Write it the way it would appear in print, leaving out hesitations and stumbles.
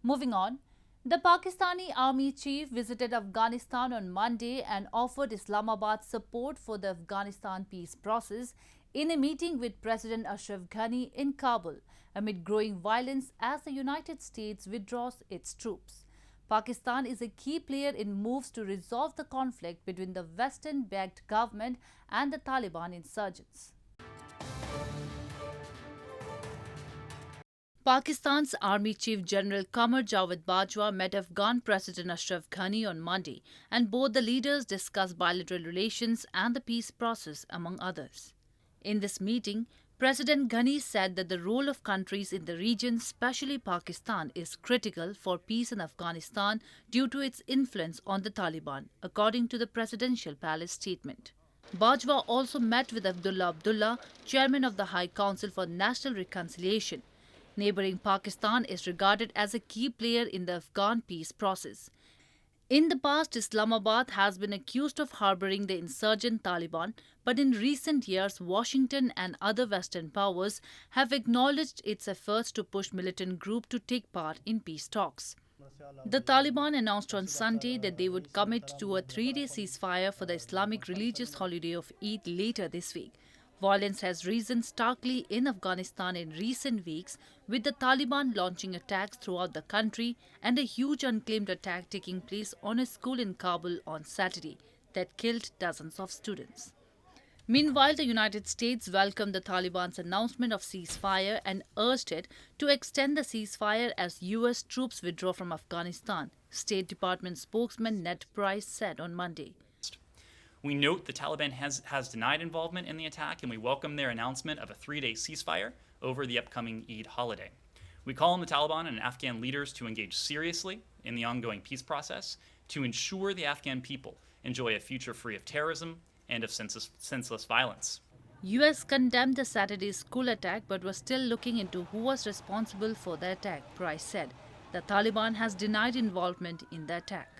Moving on, the Pakistani army chief visited Afghanistan on Monday and offered Islamabad support for the Afghanistan peace process in a meeting with President Ashraf Ghani in Kabul amid growing violence as the United States withdraws its troops. Pakistan is a key player in moves to resolve the conflict between the Western-backed government and the Taliban insurgents. Pakistan's Army Chief General Qamar Javed Bajwa met Afghan President Ashraf Ghani on Monday, and both the leaders discussed bilateral relations and the peace process, among others. In this meeting, President Ghani said that the role of countries in the region, especially Pakistan, is critical for peace in Afghanistan due to its influence on the Taliban, according to the Presidential Palace statement. Bajwa also met with Abdullah Abdullah, chairman of the High Council for National Reconciliation. Neighboring Pakistan is regarded as a key player in the Afghan peace process. In the past, Islamabad has been accused of harboring the insurgent Taliban, but in recent years, Washington and other Western powers have acknowledged its efforts to push militant group to take part in peace talks. The Taliban announced on Sunday that they would commit to a three-day ceasefire for the Islamic religious holiday of Eid later this week. Violence has risen starkly in Afghanistan in recent weeks, with the Taliban launching attacks throughout the country and a huge unclaimed attack taking place on a school in Kabul on Saturday that killed dozens of students. Meanwhile, the United States welcomed the Taliban's announcement of ceasefire and urged it to extend the ceasefire as U.S. troops withdraw from Afghanistan, State Department spokesman Ned Price said on Monday. We note the Taliban has denied involvement in the attack, and we welcome their announcement of a three-day ceasefire over the upcoming Eid holiday. We call on the Taliban and Afghan leaders to engage seriously in the ongoing peace process to ensure the Afghan people enjoy a future free of terrorism and of senseless violence. U.S. condemned the Saturday school attack but was still looking into who was responsible for the attack, Price said. The Taliban has denied involvement in the attack.